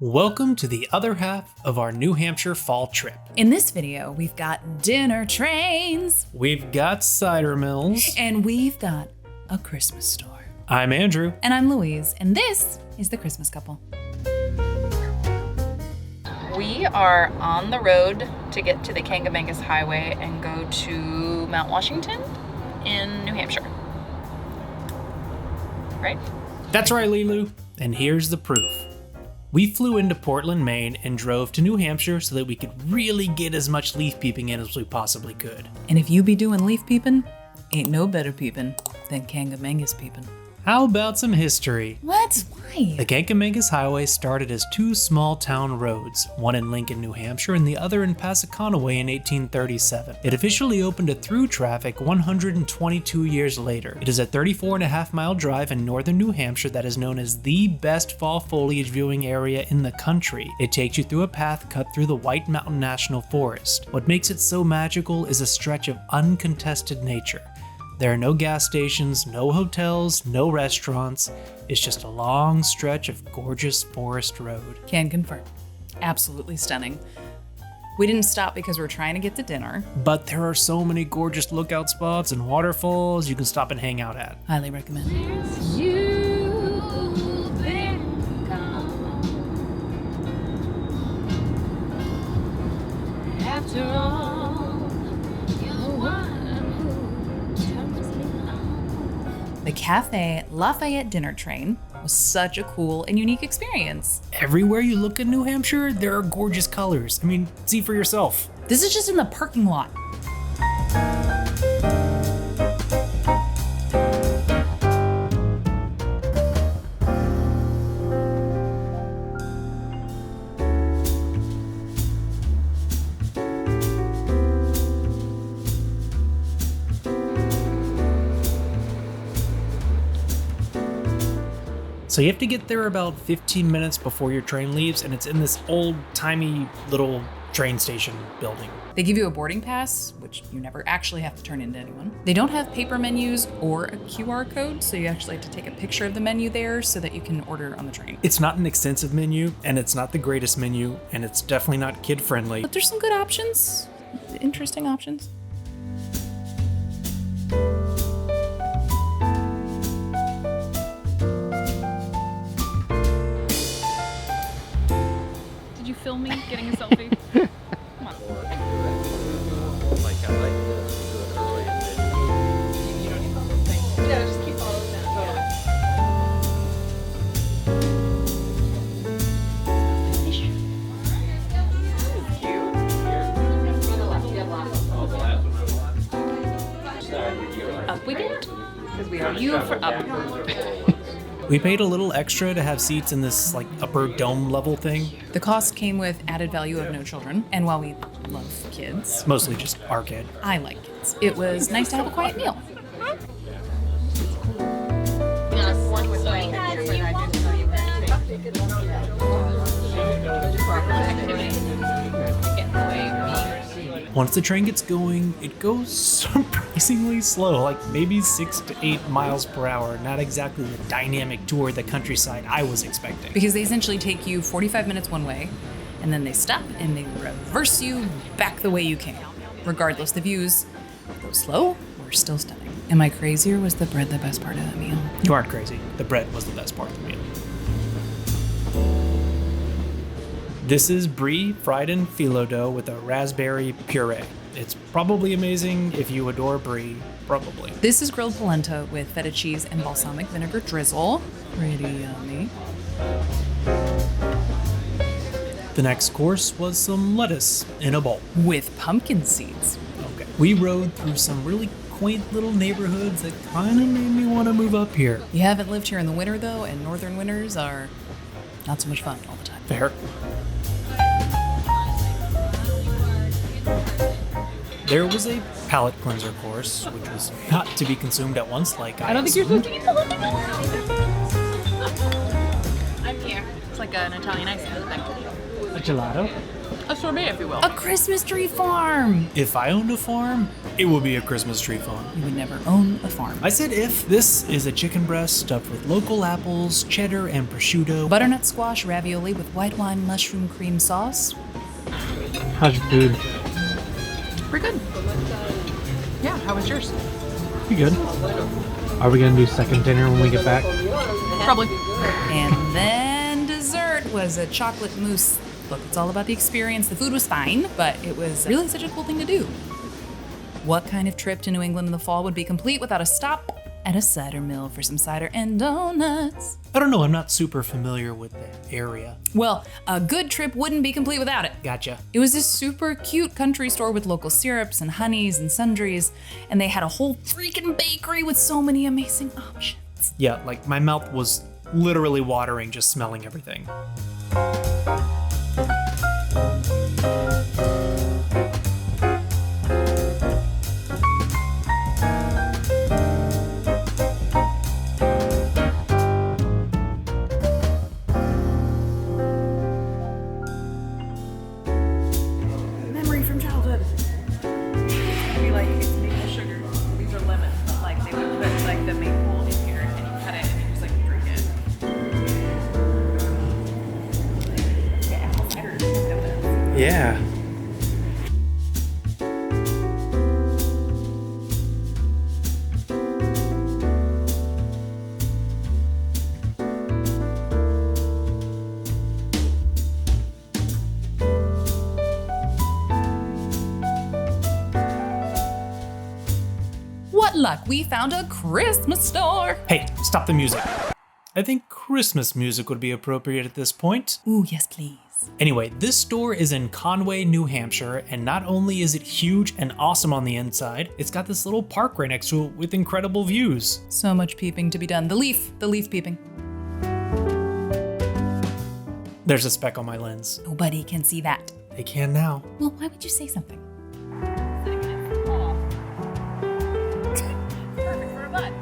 Welcome to the other half of our New Hampshire fall trip. In this video, we've got dinner trains. We've got cider mills. And we've got a Christmas store. I'm Andrew. And I'm Louise, and this is the Christmas Couple. We are on the road to get to the Kangamangas Highway and go to Mount Washington in New Hampshire. Right? That's right, Lilu. And here's the proof. We flew into Portland, Maine, and drove to New Hampshire so that we could really get as much leaf peeping in as we possibly could. And if you be doing leaf peeping, ain't no better peeping than Kangamangas peeping. How about some history? What? Why? The Kangamangas Highway started as two small town roads, one in Lincoln, New Hampshire, and the other in Passaconaway in 1837. It officially opened to through traffic 122 years later. It is a 34.5-mile drive in northern New Hampshire that is known as the best fall foliage viewing area in the country. It takes you through a path cut through the White Mountain National Forest. What makes it so magical is a stretch of uncontested nature. There are no gas stations, no hotels, no restaurants. It's just a long stretch of gorgeous forest road. Can confirm. Absolutely stunning. We didn't stop because we're trying to get to dinner. But there are so many gorgeous lookout spots and waterfalls you can stop and hang out at. Highly recommend. After all, you're the one. The Cafe Lafayette Dinner Train was such a cool and unique experience. Everywhere you look in New Hampshire, there are gorgeous colors. I mean, see for yourself. This is just in the parking lot. So you have to get there about 15 minutes before your train leaves, and it's in this old-timey little train station building. They give you a boarding pass, which you never actually have to turn into anyone. They don't have paper menus or a QR code, so you actually have to take a picture of the menu there so that you can order on the train. It's not an extensive menu, and it's not the greatest menu, and it's definitely not kid-friendly. But there's some good options, interesting options. Did you film me getting a selfie? Come on. Yeah, just keep following that. Up we get. Because we are you for up. We paid a little extra to have seats in this upper dome level thing. The cost came with added value of no children, and while we love kids, Mostly just our kid. I like kids. It was nice to have a quiet meal. Once the train gets going, it goes surprisingly slow, maybe 6 to 8 miles per hour. Not exactly the dynamic tour of the countryside I was expecting. Because they essentially take you 45 minutes one way, and then they stop and they reverse you back the way you came. Regardless, the views, though slow, were still stunning. Am I crazy, or was the bread the best part of that meal? You aren't crazy. The bread was the best part of the meal. This is brie fried in phyllo dough with a raspberry puree. It's probably amazing if you adore brie, probably. This is grilled polenta with feta cheese and balsamic vinegar drizzle. Pretty yummy. The next course was some lettuce in a bowl. With pumpkin seeds. Okay. We rode through some really quaint little neighborhoods that kind of made me want to move up here. You haven't lived here in the winter, though, and northern winters are not so much fun all the time. Fair. There was a palate cleanser course, which was not to be consumed at once I don't think you're supposed to eat the whole thing. I'm here. It's like an Italian ice cream thing. A gelato? A sorbet, if you will. A Christmas tree farm. If I owned a farm, it would be a Christmas tree farm. You would never own a farm. I said if. This is a chicken breast stuffed with local apples, cheddar, and prosciutto. Butternut squash ravioli with white wine mushroom cream sauce. How's your food? Pretty good. Yeah, how was yours? Pretty good. Are we gonna do second dinner when we get back? Probably. And then dessert was a chocolate mousse. Look, it's all about the experience. The food was fine, but it was really such a cool thing to do. What kind of trip to New England in the fall would be complete without a stop at a cider mill for some cider and donuts? I don't know, I'm not super familiar with the area. Well, a good trip wouldn't be complete without it. Gotcha. It was this super cute country store with local syrups and honeys and sundries, and they had a whole freaking bakery with so many amazing options. Yeah, like my mouth was literally watering just smelling everything. Memory from childhood. I mean, like, it's maple sugar. These are lemons, but like they would put like the maple in here and you cut it and you just like drink it. Yeah, apple cider is so good. Yeah. What luck, we found a Christmas store. Hey, stop the music. I think Christmas music would be appropriate at this point. Ooh, yes, please. Anyway, this store is in Conway, New Hampshire, and not only is it huge and awesome on the inside, it's got this little park right next to it with incredible views. So much peeping to be done. The leaf peeping. There's a speck on my lens. Nobody can see that. They can now. Well, why would you say something? Perfect for a butt.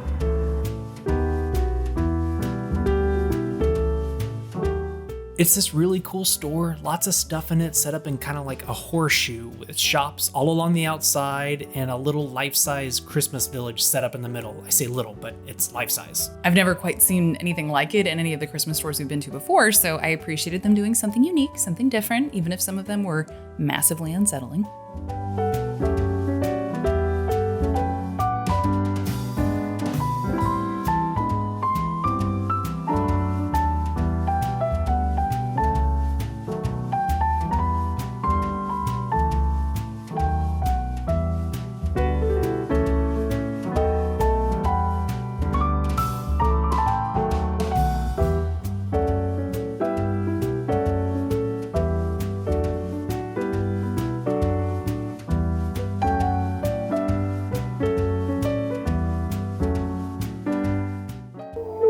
It's this really cool store, lots of stuff in it, set up in kind of like a horseshoe with shops all along the outside and a little life-size Christmas village set up in the middle. I say little, but it's life-size. I've never quite seen anything like it in any of the Christmas stores we've been to before, so I appreciated them doing something unique, something different, even if some of them were massively unsettling.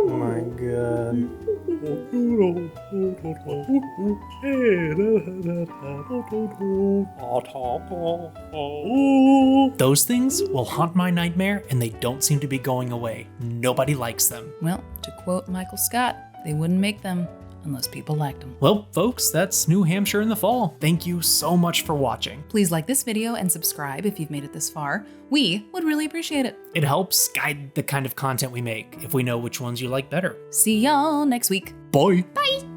My God. Those things will haunt my nightmare and they don't seem to be going away. Nobody likes them. Well, to quote Michael Scott, they wouldn't make them unless people liked them. Well, folks, that's New Hampshire in the fall. Thank you so much for watching. Please like this video and subscribe if you've made it this far. We would really appreciate it. It helps guide the kind of content we make if we know which ones you like better. See y'all next week. Bye. Bye.